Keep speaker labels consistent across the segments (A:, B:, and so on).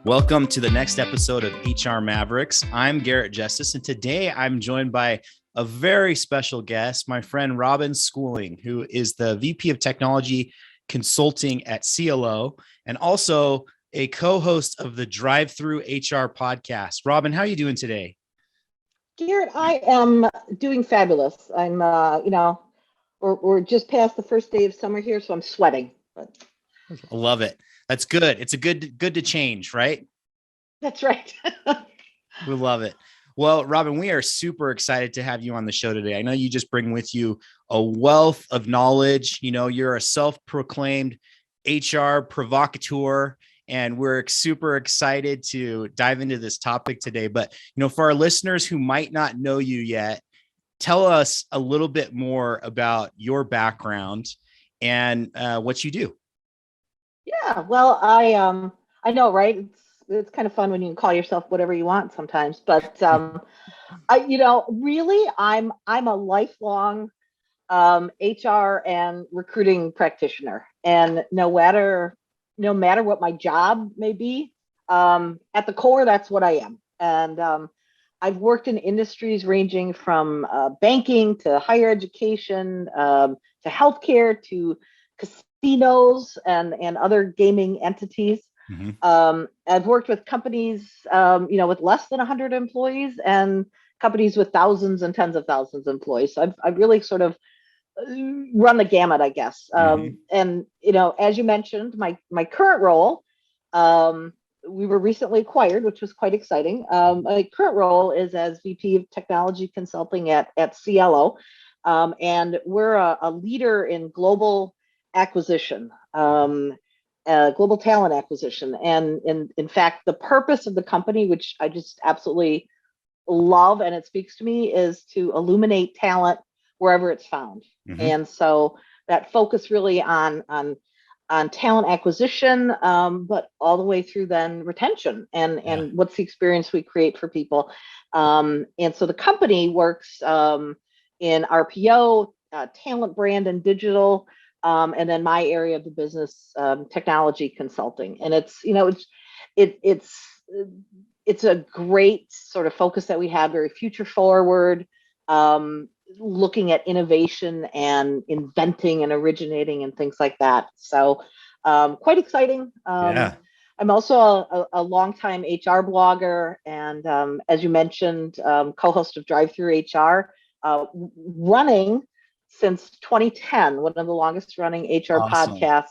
A: Welcome to the next episode of HR Mavericks. I'm Garrett Justice, and today I'm joined by a very special guest, my friend Robin Schooling, who is the VP of Technology Consulting at Cielo and also a co-host of the DriveThru HR podcast. Robin, how are you doing today?
B: Garrett, I am doing fabulous. I'm, we're just past the first day of summer here, so I'm sweating. But
A: I love it. That's good. It's a good to change, right?
B: that's right.
A: We love it. Well, Robin, we are super excited to have you on the show today. I know you just bring with you a wealth of knowledge. You know, you're a self-proclaimed HR provocateur, and we're super excited to dive into this topic today. But, you know, for our listeners who might not know you yet, tell us a little bit more about your background and what you do.
B: Yeah, well, I know, right? It's kind of fun when you can call yourself whatever you want sometimes. But really, I'm a lifelong HR and recruiting practitioner, and no matter what my job may be, at the core, that's what I am. And I've worked in industries ranging from banking to higher education, to healthcare, to casinos and other gaming entities. I've worked with companies, with less than 100 employees and companies with thousands and tens of thousands of employees. So I've really sort of run the gamut, I guess. And, as you mentioned, my current role, we were recently acquired, which was quite exciting. My current role is as VP of Technology Consulting at Cielo. And we're a leader in global acquisition, global talent acquisition. And in fact, the purpose of the company, which I just absolutely love and it speaks to me, is to illuminate talent wherever it's found. And so that focus really on talent acquisition, but all the way through then retention and what's the experience we create for people. And so the company works in RPO, talent, brand, and digital, and then my area of the business, technology consulting. And it's a great sort of focus that we have, very future forward, looking at innovation and inventing and originating and things like that. So quite exciting. I'm also a longtime HR blogger and, as you mentioned, co-host of DriveThru HR, running since 2010, one of the longest running HR podcasts,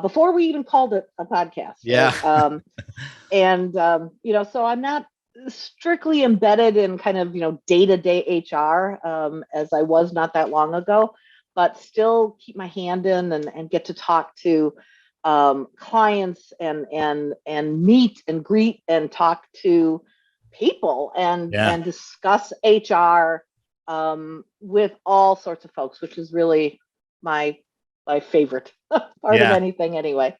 B: before we even called it a podcast.
A: Yeah.
B: Right? So I'm not strictly embedded in kind of, day-to-day HR, as I was not that long ago, but still keep my hand in and get to talk to clients and meet and greet and talk to people and discuss HR with all sorts of folks, which is really my favorite part of anything anyway.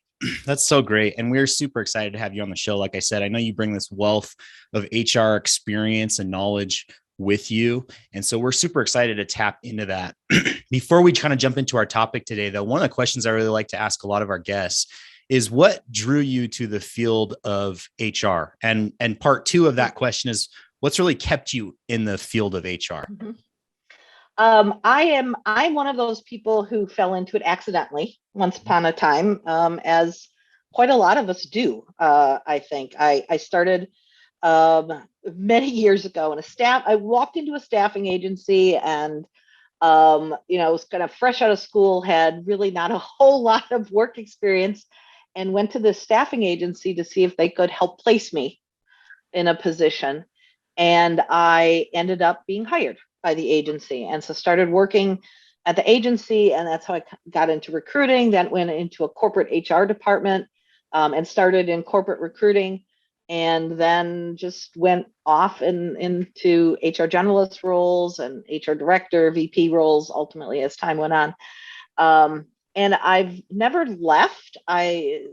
A: That's so great. And we're super excited to have you on the show. Like I said, I know you bring this wealth of HR experience and knowledge with you. And so we're super excited to tap into that. Before we kind of jump into our topic today, though, one of the questions I really like to ask a lot of our guests is what drew you to the field of HR? And part two of that question is what's really kept you in the field of HR?
B: I'm one of those people who fell into it accidentally once upon a time, as quite a lot of us do. I think I started many years ago I walked into a staffing agency and, was kind of fresh out of school, had really not a whole lot of work experience, and went to this staffing agency to see if they could help place me in a position. And I ended up being hired by the agency. And so started working at the agency, and that's how I got into recruiting. Then went into a corporate HR department, and started in corporate recruiting, and then just went off into HR generalist roles and HR director, VP roles, ultimately as time went on. And I've never left. I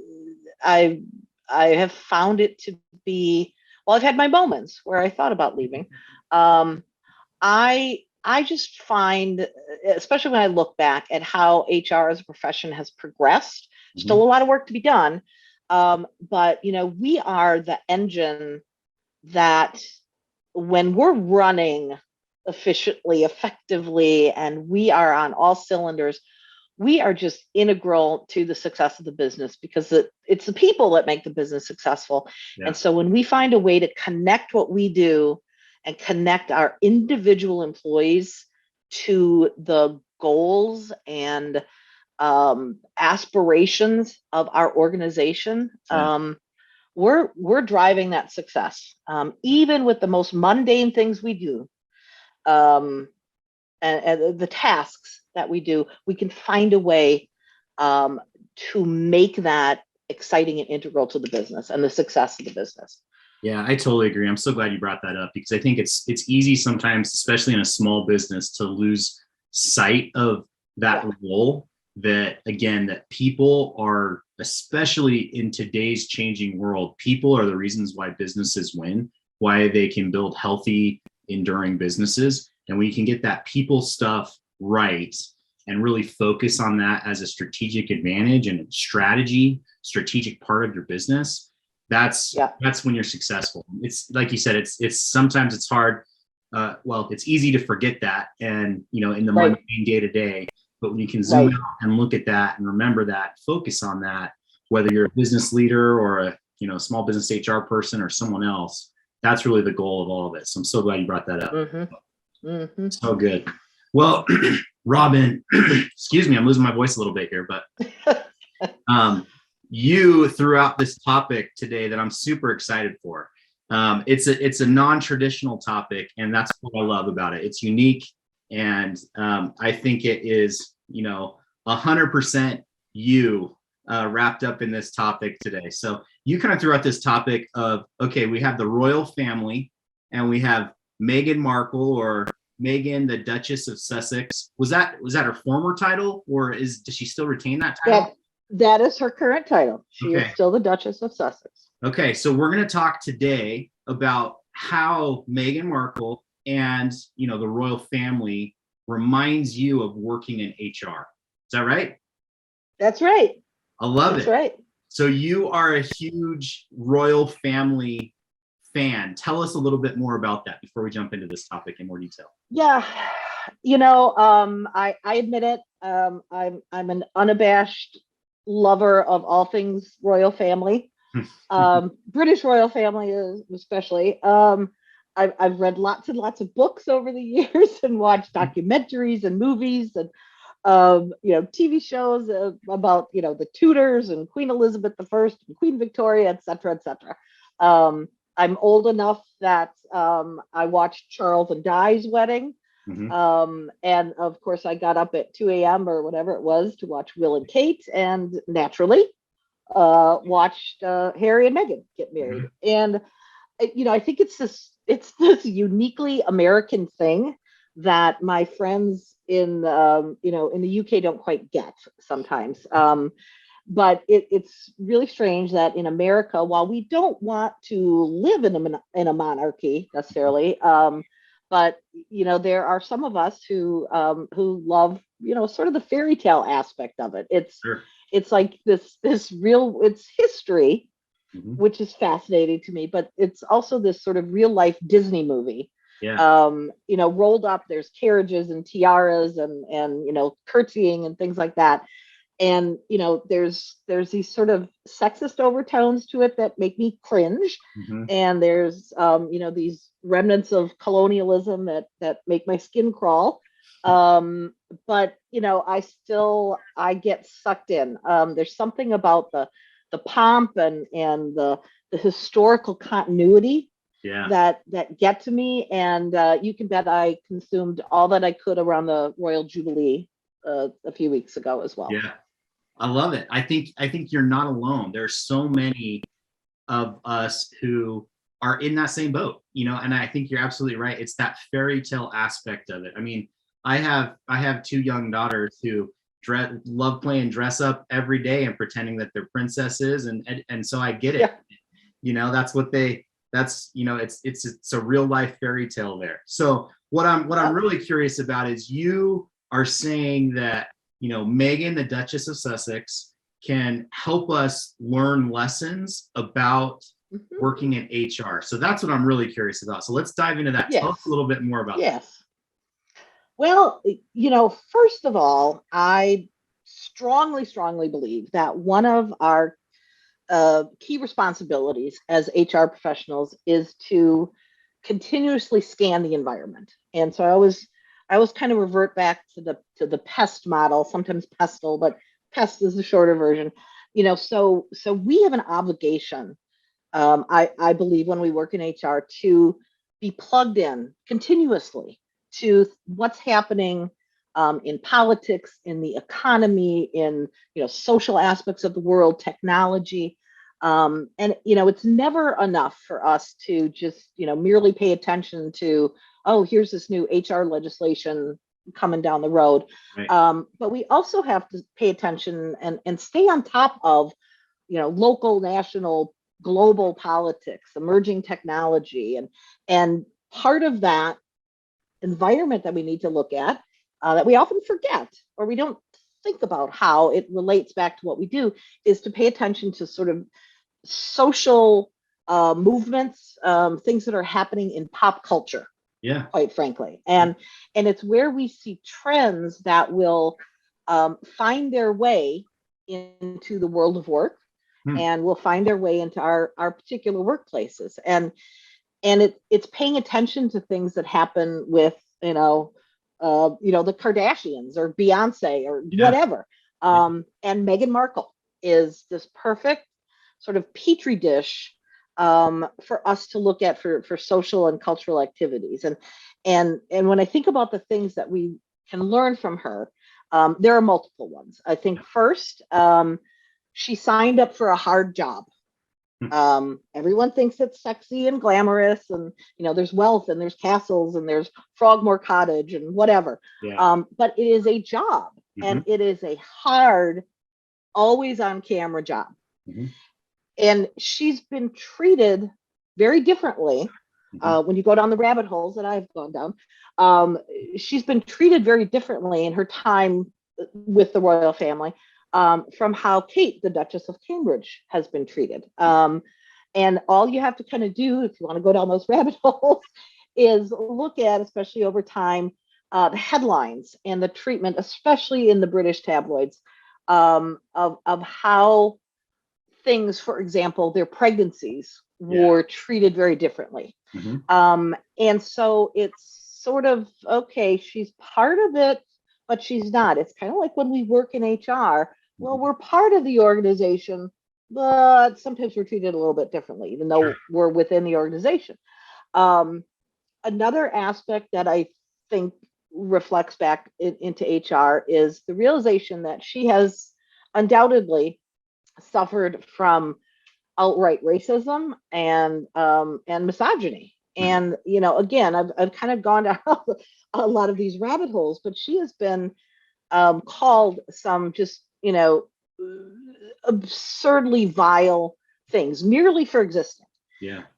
B: have found it to be, well, I've had my moments where I thought about leaving. I just find, especially when I look back at how HR as a profession has progressed, still a lot of work to be done, But we are the engine that, when we're running efficiently, effectively, and we are on all cylinders, we are just integral to the success of the business, because it's the people that make the business successful.
A: Yeah.
B: And so when we find a way to connect what we do and connect our individual employees to the goals and aspirations of our organization,
A: Yeah.
B: we're driving that success. Even with the most mundane things we do, um, and the tasks that we do, we can find a way to make that exciting and integral to the business and the success of the business.
A: Yeah, I totally agree. I'm so glad you brought that up, because I think it's easy sometimes, especially in a small business, to lose sight of that role. That, again, that people are, especially in today's changing world, people are the reasons why businesses win, why they can build healthy, enduring businesses. And when you can get that people stuff right and really focus on that as a strategic advantage and strategic part of your business, that's when you're successful. It's like you said, it's sometimes it's hard. Well, it's easy to forget that, and in the mundane day to day. But when you can zoom out and look at that and remember that, focus on that, whether you're a business leader or a small business HR person or someone else, that's really the goal of all of it. So I'm so glad you brought that up.
B: Mm-hmm. Mm-hmm.
A: So good. Well, Robin, excuse me, I'm losing my voice a little bit here, but you threw out this topic today that I'm super excited for. It's a non-traditional topic, and that's what I love about it. It's unique, and I think it is 100% you wrapped up in this topic today. So you kind of threw out this topic of, okay, we have the royal family, and we have Meghan Markle, or Meghan, the Duchess of Sussex. Was that her former title, or does she still retain that title?
B: That is her current title. She is still the Duchess of Sussex.
A: Okay, so we're going to talk today about how Meghan Markle and the royal family reminds you of working in HR. Is that right?
B: That's right.
A: I love it.
B: That's right.
A: So you are a huge royal family fan. Tell us a little bit more about that before we jump into this topic in more detail.
B: Yeah, I admit it. I'm an unabashed lover of all things royal family. British royal family especially. I've read lots and lots of books over the years and watched documentaries and movies and TV shows about the Tudors and Queen Elizabeth I and Queen Victoria, etc., etc. I'm old enough that I watched Charles and Di's wedding. Mm-hmm. And of course, I got up at 2 a.m. or whatever it was to watch Will and Kate, and naturally watched Harry and Meghan get married. Mm-hmm. And I think it's this uniquely American thing that my friends in the UK don't quite get sometimes. But it's really strange that in America, while we don't want to live in a monarchy necessarily, but there are some of us who love sort of the fairy tale aspect of it. It's like this real, it's history, mm-hmm. which is fascinating to me, but it's also this sort of real life Disney movie. Yeah. Rolled up, there's carriages and tiaras and curtsying and things like that. And there's these sort of sexist overtones to it that make me cringe. Mm-hmm. And there's these remnants of colonialism that make my skin crawl. But I get sucked in. There's something about the pomp and the historical continuity that get to me. And you can bet I consumed all that I could around the Royal Jubilee a few weeks ago as well.
A: Yeah, I love it. I think you're not alone. There's so many of us who are in that same boat, and I think you're absolutely right. It's that fairy tale aspect of it. I mean, I have two young daughters who love playing dress up every day and pretending that they're princesses, and so I get it. Yeah. It's a real life fairy tale there. So what I'm really curious about is, you are saying that Meghan, the Duchess of Sussex, can help us learn lessons about
B: Mhm.
A: working in HR. So that's what I'm really curious about. So let's dive into that. Tell us
B: Yes.
A: a little bit more about that.
B: Yes. Well, first of all, I strongly, strongly believe that one of our key responsibilities as HR professionals is to continuously scan the environment. And so I always kind of revert back to the PEST model, sometimes PESTLE, but PEST is the shorter version. So we have an obligation, I believe, when we work in HR to be plugged in continuously to what's happening in politics, in the economy, in social aspects of the world, technology, and it's never enough for us to just merely pay attention to, oh, here's this new HR legislation coming down the road.
A: Right.
B: But we also have to pay attention and stay on top of local, national, global politics, emerging technology, and part of that environment that we need to look at, that we often forget or we don't think about how it relates back to what we do, is to pay attention to sort of social movements, things that are happening in pop culture.
A: Yeah.
B: Quite frankly, and it's where we see trends that will find their way into the world of work, and will find their way into our particular workplaces, and it's paying attention to things that happen with the Kardashians or Beyonce or whatever. And Meghan Markle is this perfect sort of petri dish for us to look at for social and cultural activities. And when I think about the things that we can learn from her, there are multiple ones. I think first, she signed up for a hard job. Everyone thinks it's sexy and glamorous, and there's wealth and there's castles and there's Frogmore Cottage and whatever. But it is a job, and it is a hard, always on camera job. And she's been treated very differently. When you go down the rabbit holes that I've gone down, she's been treated very differently in her time with the royal family, from how Kate, the Duchess of Cambridge, has been treated. And all you have to kind of do, if you want to go down those rabbit holes, is look at, especially over time, the headlines and the treatment, especially in the British tabloids, of how things, for example, their pregnancies were treated very differently. And so it's sort of, okay, she's part of it, but she's not. It's kind of like when we work in HR. Well, we're part of the organization, but sometimes we're treated a little bit differently, even though we're within the organization. Another aspect that I think reflects back into HR is the realization that she has undoubtedly suffered from outright racism and misogyny. And again, I've kind of gone down a lot of these rabbit holes, but she has been called some just absurdly vile things merely for existing.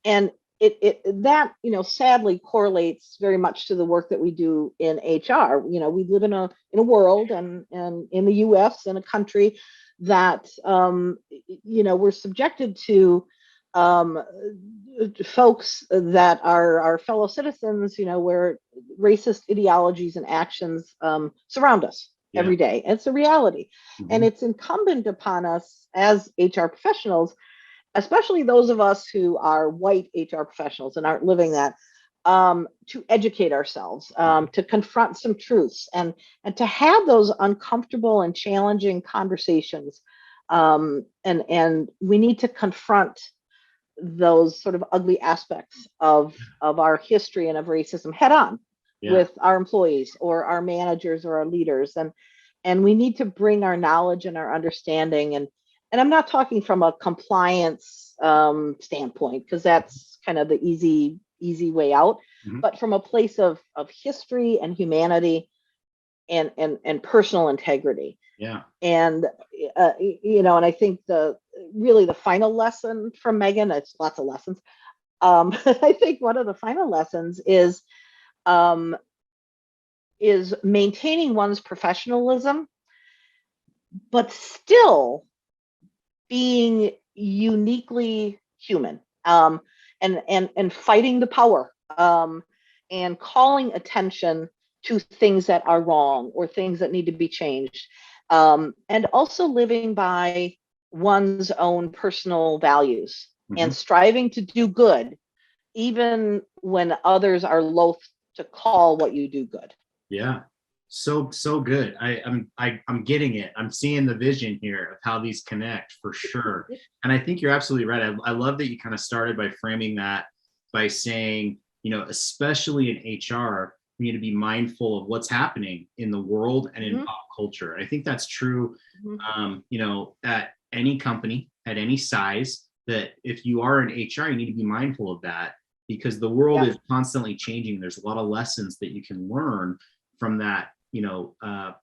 B: And it that sadly correlates very much to the work that we do in HR. We live in a world and in the US, in a country that we're subjected to folks that are our fellow citizens, where racist ideologies and actions surround us every day. It's a reality. And it's incumbent upon us as HR professionals, especially those of us who are white HR professionals and aren't living that, to educate ourselves, to confront some truths, and to have those uncomfortable and challenging conversations. And we need to confront those sort of ugly aspects of our history and of racism head on with our employees or our managers or our leaders. And we need to bring our knowledge and our understanding. And I'm not talking from a compliance standpoint, because that's kind of the easy way out, but from a place of history and humanity and personal integrity. And and I think the final lesson from Meghan, it's lots of lessons. I think one of the final lessons is maintaining one's professionalism, but still being uniquely human, and fighting the power, and calling attention to things that are wrong or things that need to be changed, and also living by one's own personal values and
A: Mhm.
B: striving to do good, even when others are loath to call what you do good.
A: Yeah. So good. I'm getting it. I'm seeing the vision here of how these connect for sure. And I think you're absolutely right. I love that you kind of started by framing that by saying, especially in HR, we need to be mindful of what's happening in the world and in
B: Mm-hmm.
A: pop culture. And I think that's true,
B: Mm-hmm.
A: at any company, at any size, that if you are in HR, you need to be mindful of that because the world
B: Yeah.
A: is constantly changing. There's a lot of lessons that you can learn from that,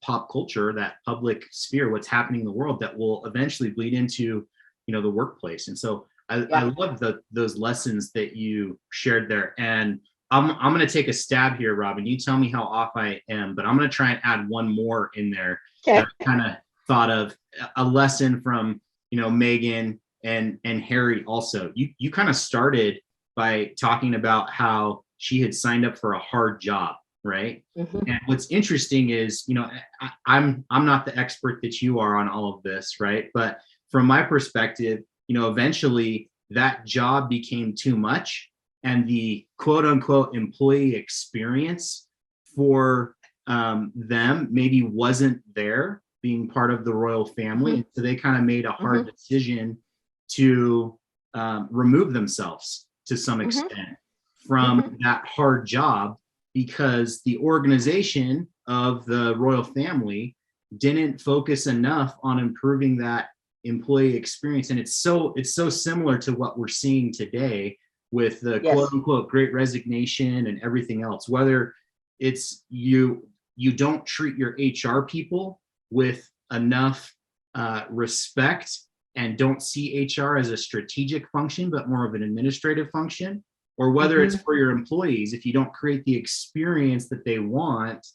A: pop culture, that public sphere, what's happening in the world that will eventually bleed into, the workplace. And so I
B: Yeah.
A: love those lessons that you shared there. And I'm going to take a stab here, Robin. You tell me how off I am, but I'm going to try and add one more in there that
B: Okay.
A: I kind of thought of a lesson from, Meghan and Harry also. You kind of started by talking about how she had signed up for a hard job, right?
B: Mm-hmm.
A: And what's interesting is, I'm not the expert that you are on all of this, right? But from my perspective, eventually that job became too much, and the quote unquote employee experience for them maybe wasn't there being part of the royal family.
B: Mm-hmm.
A: And so they kind of made a hard
B: Mm-hmm.
A: decision to remove themselves to some
B: Mm-hmm.
A: extent from
B: Mm-hmm.
A: that hard job because the organization of the royal family didn't focus enough on improving that employee experience. And it's so similar to what we're seeing today with the quote
B: Yes.
A: unquote great resignation and everything else, whether it's you don't treat your HR people with enough respect and don't see HR as a strategic function, but more of an administrative function, or whether it's
B: Mm-hmm.
A: for your employees, if you don't create the experience that they want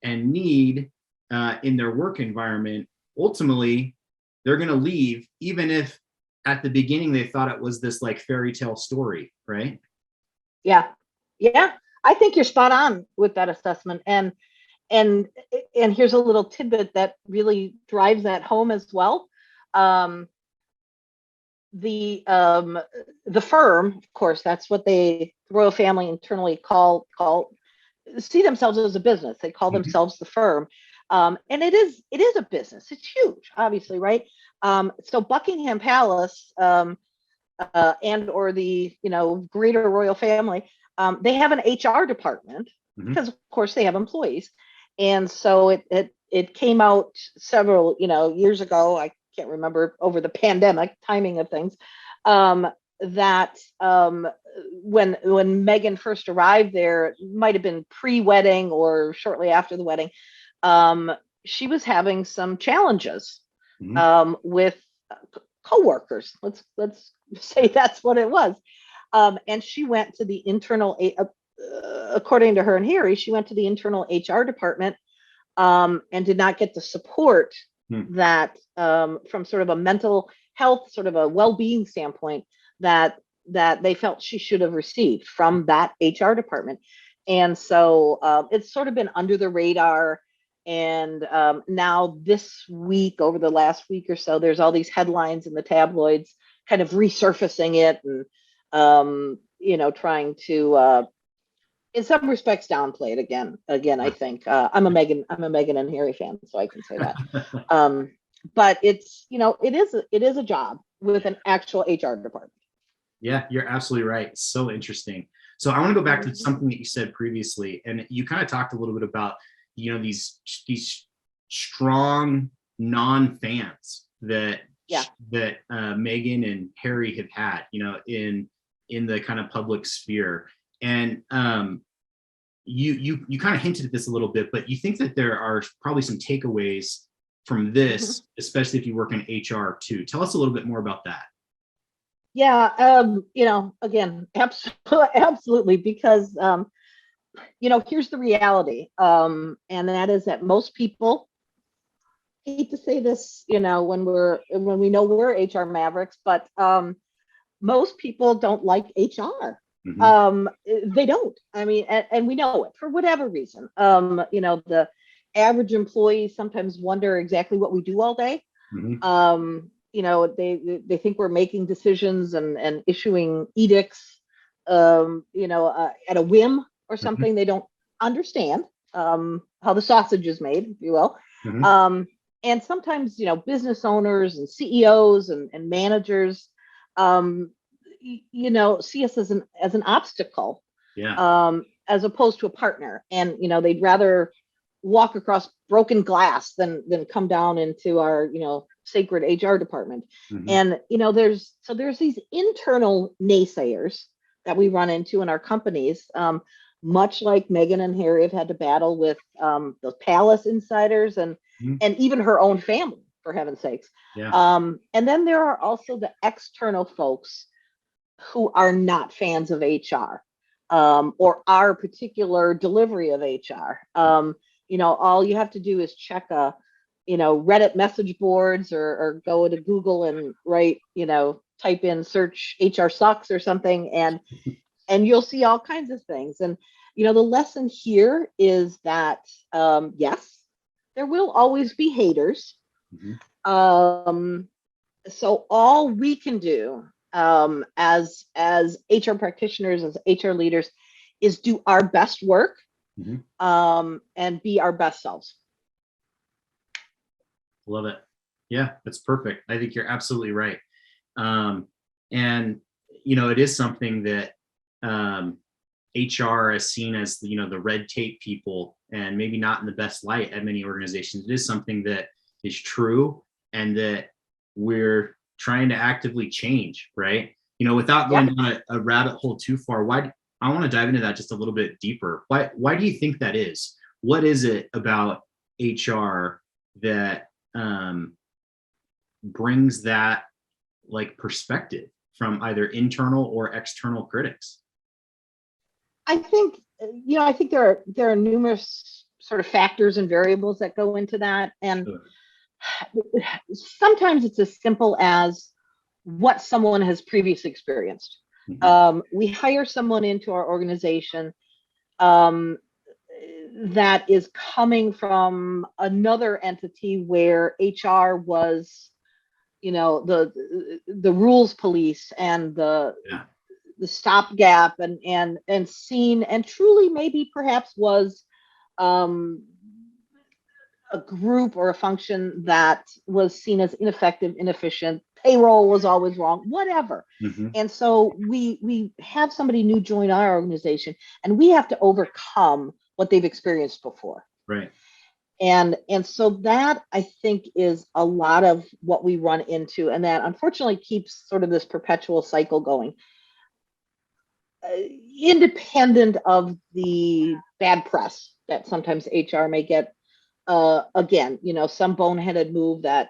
A: and need in their work environment, ultimately they're going to leave, even if at the beginning they thought it was this like fairy tale story, right?
B: Yeah. Yeah. I think you're spot on with that assessment. And and here's a little tidbit that really drives that home as well. Um, the um, the firm, of course, that's what the royal family internally call see themselves as a business. They call
A: Mhm.
B: themselves the firm, and it is a business. It's huge, obviously, right? So Buckingham Palace, and or the greater royal family, they have an HR department
A: Mhm.
B: because of course they have employees, and so it came out several years ago. I can't remember, over the pandemic timing of things, that when Meghan first arrived there, it might have been pre-wedding or shortly after the wedding. um, she was having some challenges
A: Mhm.
B: with coworkers. Let's say that's what it was. And she went to the according to her and Harry, she went to the internal HR department, and did not get the support
A: Mhm.
B: that, from sort of a mental health, sort of a well-being standpoint, that they felt she should have received from that HR department. And so it's sort of been under the radar. And now this week, over the last week or so, there's all these headlines in the tabloids kind of resurfacing it, and trying to, in some respects, downplay it again. I think I'm a Meghan and Harry fan, so I can say that. um, but it is a job with an actual HR department.
A: Yeah, you're absolutely right. So interesting. So I want to go back to
B: Mhm.
A: something that you said previously, and you kind of talked a little bit about, these strong non-fans that
B: Yeah.
A: Meghan and Harry have had, in the kind of public sphere. And you kind of hinted at this a little bit, but you think that there are probably some takeaways from
B: Mhm.
A: this, especially if you work in HR too. Tell us a little bit more about that.
B: Yeah. Again, absolutely, because here's the reality, and that is that most people hate to say this, when we know we're HR mavericks, but most people don't like HR. They don't. I mean, and we know it for whatever reason. The average employee sometimes wonder exactly what we do all day. They think we're making decisions and issuing edicts, at a whim or something. They don't understand how the sausage is made, if you will. And sometimes, business owners and CEOs and managers, see us as an obstacle, as opposed to a partner. And, they'd rather walk across broken glass than come down into our, sacred HR department. And, there's these internal naysayers that we run into in our companies, much like Meghan and Harry have had to battle with the palace insiders and even her own family, for heaven's sakes. And then there are also the external folks who are not fans of HR, or our particular delivery of HR. All you have to do is check Reddit message boards or go to Google and write, type in search HR sucks or something, and you'll see all kinds of things. And, the lesson here is that, yes, there will always be haters. So all we can do, as HR practitioners, as HR leaders, is do our best work, and be our best selves.
A: Love it. Yeah, that's perfect. I think you're absolutely right. And it is something that HR is seen as the red tape people, and maybe not in the best light at many organizations. It is something that is true and that we're trying to actively change, right? Without going down a rabbit hole too far. I want to dive into that just a little bit deeper. Why do you think that is? What is it about HR that brings that perspective from either internal or external critics?
B: I think there are numerous sort of factors and variables that go into that. And sometimes it's as simple as what someone has previously experienced. We hire someone into our organization that is coming from another entity where HR was, the rules police and the stopgap and seen and truly maybe perhaps was a group or a function that was seen as ineffective, inefficient. Payroll was always wrong, whatever. And so we have somebody new join our organization, and we have to overcome what they've experienced before.
A: Right.
B: And so that, I think, is a lot of what we run into, and that unfortunately keeps sort of this perpetual cycle going. Independent of the bad press that sometimes HR may get, again, some boneheaded move that,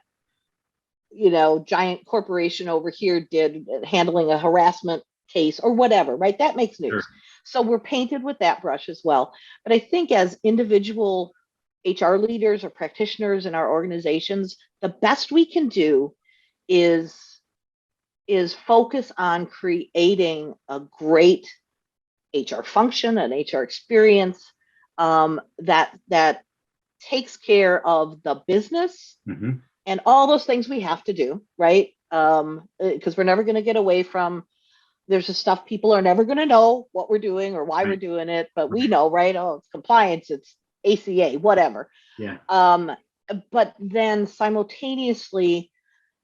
B: giant corporation over here did handling a harassment case or whatever, right? That makes news. Sure. So we're painted with that brush as well. But I think as individual HR leaders or practitioners in our organizations, the best we can do is focus on creating a great HR function, an HR experience that takes care of the business and all those things we have to do, right? Because we're never going to get away from, there's just stuff people are never going to know what we're doing or why we're doing it, but we know, right? Oh, it's compliance, it's ACA, whatever.
A: Yeah.
B: But then simultaneously,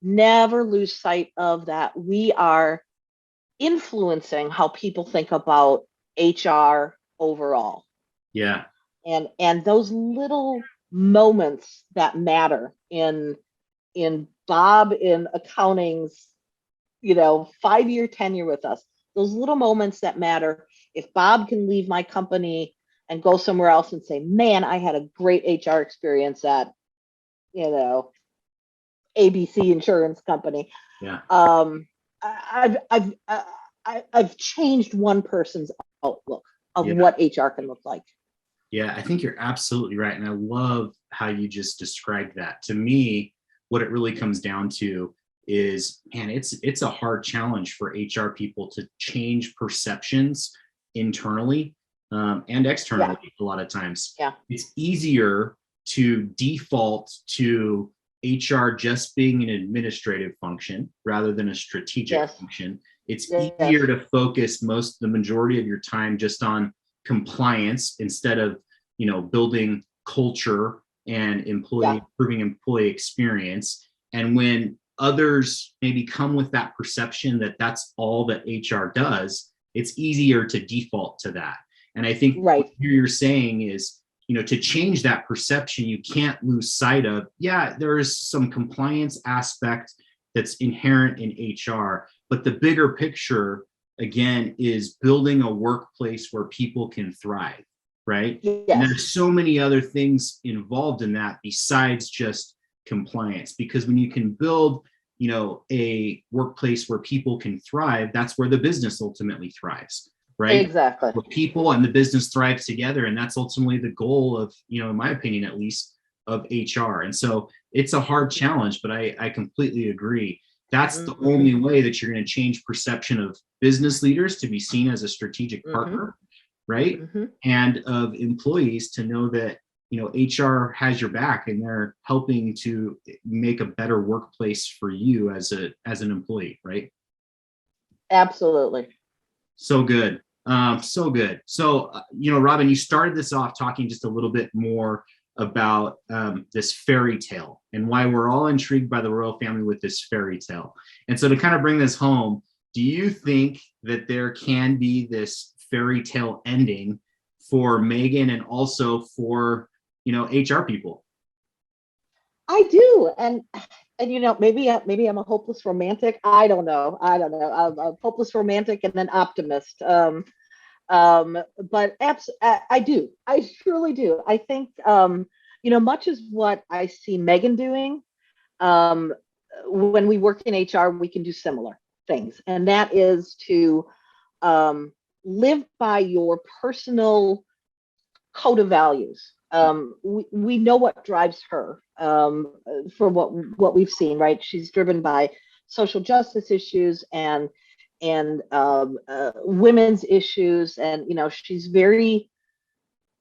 B: never lose sight of that we are influencing how people think about HR overall.
A: Yeah.
B: And those little moments that matter in Bob in accounting's 5-year tenure with us, those little moments that matter. If Bob can leave my company and go somewhere else and say, man, I had a great HR experience at ABC insurance company.
A: Yeah.
B: I've changed one person's outlook of what HR can look like.
A: Yeah, I think you're absolutely right. And I love how you just described that. To me, what it really comes down to is, man, it's a hard challenge for HR people to change perceptions internally, and
B: Yeah,
A: externally a lot of times.
B: yeah,
A: It's easier to default to HR just being an administrative function rather than a strategic
B: yes,
A: function. It's easier
B: yes,
A: to focus the majority of your time just on compliance instead of, building culture and
B: yeah,
A: improving employee experience. And when others maybe come with that perception that that's all that HR does, it's easier to default to that. And I think what
B: right.
A: you're saying is, to change that perception, you can't lose sight of, yeah, there is some compliance aspect that's inherent in HR, but the bigger picture, again, is building a workplace where people can thrive, right? And
B: Yes,
A: there's so many other things involved in that besides just compliance, because when you can build, a workplace where people can thrive, that's where the business ultimately thrives, right?
B: exactly.
A: Where people and the business thrive together. And that's ultimately the goal of, in my opinion, at least, of HR. And so it's a hard challenge, but I completely agree. That's the
B: Hmm.
A: only way that you're going to change perception of business leaders to be seen as a strategic
B: Hmm.
A: partner, right?
B: Hmm.
A: And of employees to know that, HR has your back and they're helping to make a better workplace for you as an employee, right?
B: Absolutely.
A: So good. So good. So, Robin, you started this off talking just a little bit more about this fairy tale and why we're all intrigued by the royal family with this fairy tale. And so, to kind of bring this home, do you think that there can be this fairy tale ending for Meghan and also for, HR people?
B: I do, and maybe I'm a hopeless romantic. I don't know. I'm a hopeless romantic and an optimist. But I do. I truly do. I think much as what I see Megan doing. Um, when we work in HR, we can do similar things, and that is to um, live by your personal code of values. We know what drives her for what we've seen, right? She's driven by social justice issues and women's issues, and she's very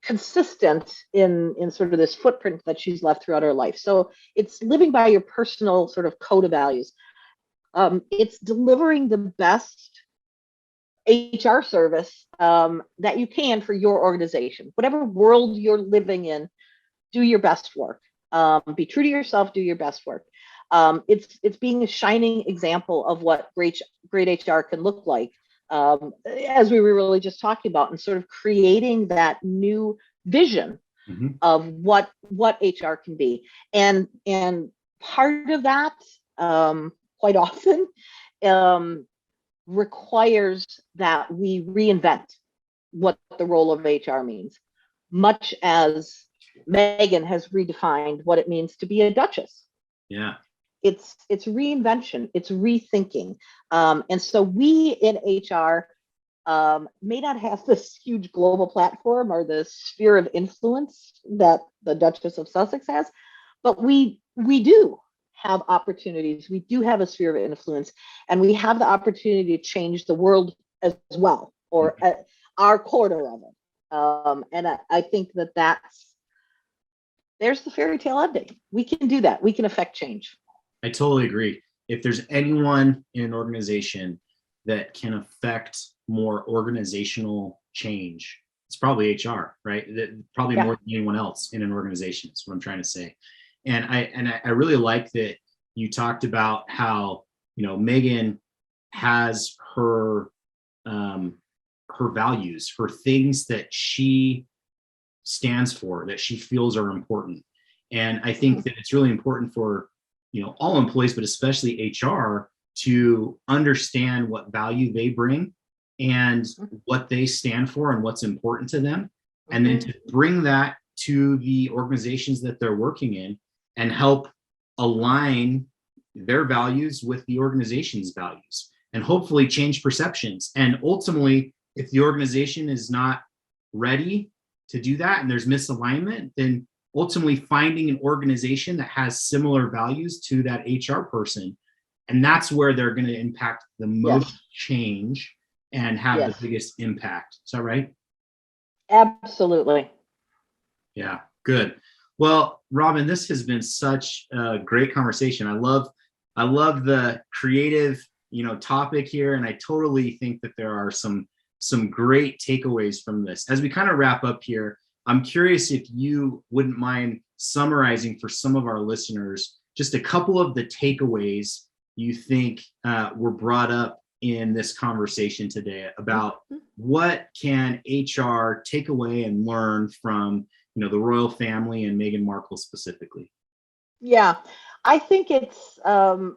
B: consistent in sort of this footprint that she's left throughout her life. So it's living by your personal sort of code of values. It's delivering the best HR service that you can for your organization. Whatever world you're living in, do your best work. Be true to yourself. Do your best work. It's being a shining example of what great HR can look like, as we were really just talking about, and sort of creating that new vision
A: Mhm.
B: of what HR can be. And part of that, quite often, um, requires that we reinvent what the role of HR means, much as Meghan has redefined what it means to be a duchess.
A: Yeah.
B: It's reinvention, it's rethinking, and so we in HR may not have this huge global platform or the sphere of influence that the Duchess of Sussex has, but we do have opportunities. We do have a sphere of influence, and we have the opportunity to change the world as well, or
A: Mhm.
B: our quarter of it. And I think there's the fairy tale ending. We can do that. We can affect change.
A: I totally agree. If there's anyone in an organization that can affect more organizational change, it's probably HR, right? Probably
B: Yeah.
A: more than anyone else in an organization. Is what I'm trying to say. And I really like that you talked about how, Meghan has her values, her things that she stands for, that she feels are important. And I think
B: Mhm.
A: that it's really important for, all employees, but especially HR, to understand what value they bring and what they stand for and what's important to them. And then
B: Mhm.
A: to bring that to the organizations that they're working in and help align their values with the organization's values and hopefully change perceptions. And ultimately, if the organization is not ready to do that and there's misalignment, then ultimately finding an organization that has similar values to that HR person. And that's where they're going to impact the most change and have the biggest impact. Is that right?
B: Absolutely.
A: Yeah, good. Well, Robin, this has been such a great conversation. I love the creative, topic here. And I totally think that there are some great takeaways from this. As we kind of wrap up here, I'm curious if you wouldn't mind summarizing for some of our listeners just a couple of the takeaways you think were brought up in this conversation today about what can HR take away and learn from, the royal family and Meghan Markle specifically.
B: Yeah, I think it's, I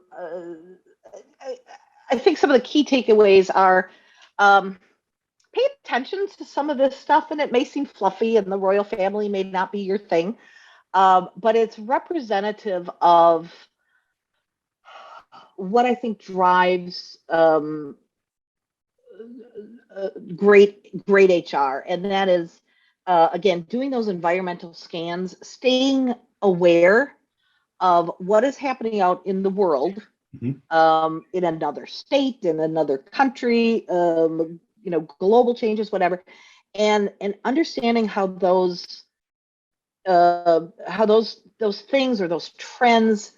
B: think some of the key takeaways are, pay attention to some of this stuff, and it may seem fluffy and the royal family may not be your thing, but it's representative of what I think drives great HR, and that is, again, doing those environmental scans, staying aware of what is happening out in the world, in another state, in another country, global changes, whatever, and understanding how those things or those trends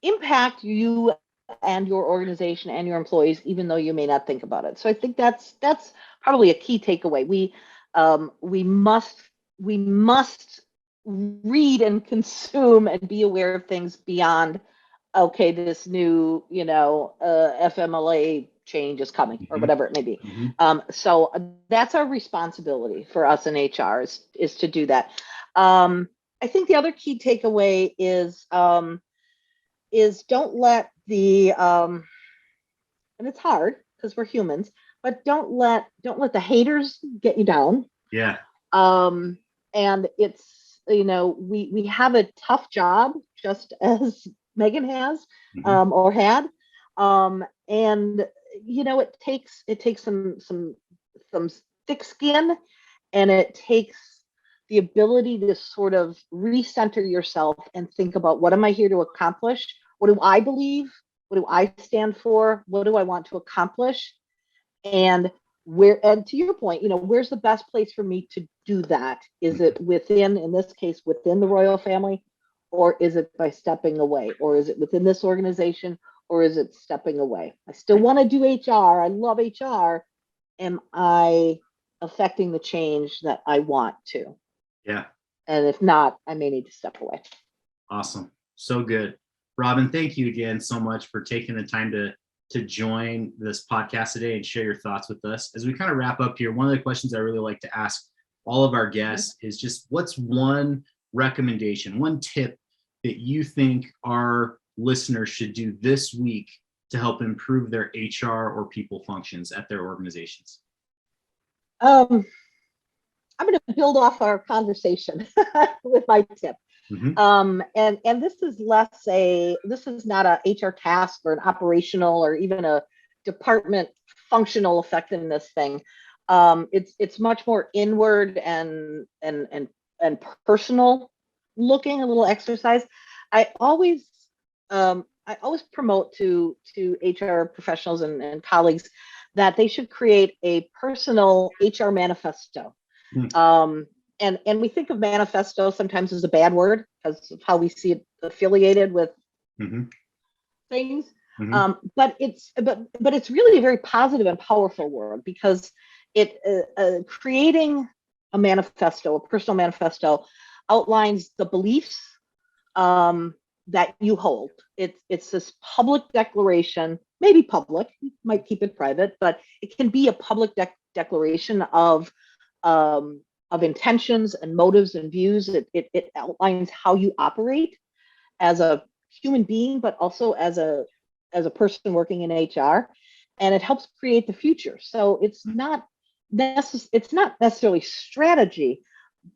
B: impact you and your organization and your employees, even though you may not think about it. So I think that's probably a key takeaway. We must read and consume and be aware of things beyond, okay, this new, FMLA change is coming, or whatever it may be. So that's our responsibility for us in HR is to do that. I think the other key takeaway is don't let the, and it's hard because we're humans, but don't let the haters get you down.
A: Yeah.
B: And it's, we have a tough job, just as Meghan has, or had. And, it takes some thick skin, and it takes the ability to sort of recenter yourself and think about, what am I here to accomplish? What do I believe? What do I stand for? What do I want to accomplish? And to your point, where's the best place for me to do that? Is it within, in this case, within the royal family, or is it by stepping away, or is it within this organization, or is it stepping away? I still want to do HR. I love HR. Am I affecting the change that I want to?
A: Yeah.
B: And if not, I may need to step away.
A: Awesome. So good. Robin, thank you again so much for taking the time to join this podcast today and share your thoughts with us. As we kind of wrap up here, one of the questions I really like to ask all of our guests is just, what's one recommendation, one tip that you think our listeners should do this week to help improve their HR or people functions at their organizations?
B: I'm going to build off our conversation with my tip. And this is this is not a HR task or an operational or even a department functional effectiveness thing. It's much more inward and personal looking, a little exercise. I always promote to HR professionals and colleagues that they should create a personal HR manifesto. And we think of manifesto sometimes as a bad word because of how we see it affiliated with things. But it's really a very positive and powerful word, because it creating a manifesto, a personal manifesto, outlines the beliefs that you hold. It's this public declaration, maybe public, you might keep it private, but it can be a public declaration of intentions and motives and views. It outlines how you operate as a human being, but also as a person working in HR, and it helps create the future. So it's not necessarily strategy,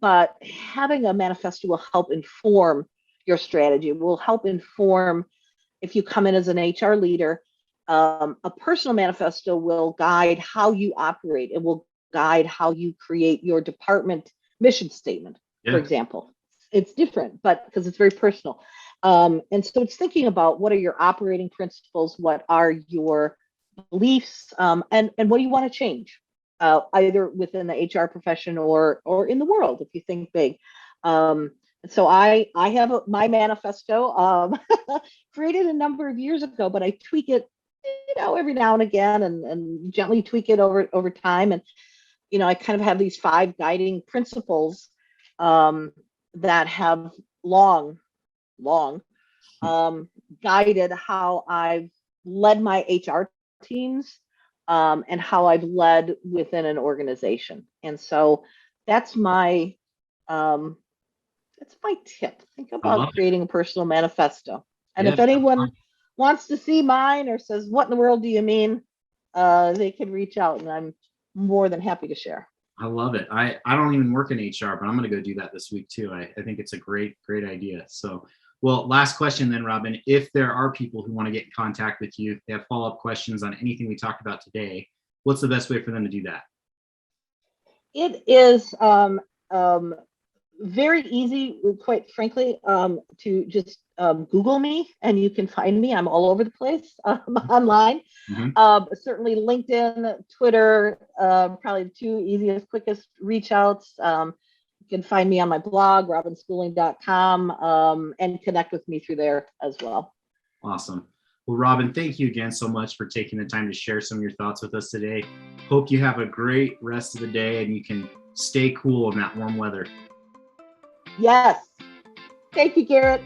B: but having a manifesto will help inform your strategy. It will help inform, if you come in as an HR leader, a personal manifesto will guide how you operate. It will guide how you create your department mission statement, for example. It's different, but because it's very personal. And so it's thinking about what are your operating principles, what are your beliefs, and what do you want to change, either within the HR profession or in the world, if you think big. So I have my manifesto created a number of years ago, but I tweak it, every now and again, and gently tweak it over time. And I kind of have these 5 guiding principles that have long guided how I've led my HR teams, and how I've led within an organization. And so that's my tip. Think about creating a personal manifesto. And if anyone wants to see mine or says, "What in the world do you mean?" They can reach out, and I'm more than happy to share.
A: I love it. I don't even work in HR, but I'm going to go do that this week too. I think it's a great idea. So, well, last question then, Robin. If there are people who want to get in contact with you, if they have follow-up questions on anything we talked about today, what's the best way for them to do that?
B: It is very easy, quite frankly, to just Google me, and you can find me. I'm all over the place online. Certainly LinkedIn, Twitter, probably the 2 easiest, quickest reach outs. You can find me on my blog, robinschooling.com, and connect with me through there as well.
A: Awesome. Well, Robin, thank you again so much for taking the time to share some of your thoughts with us today. Hope you have a great rest of the day and you can stay cool in that warm weather.
B: Yes. Thank you, Garrett.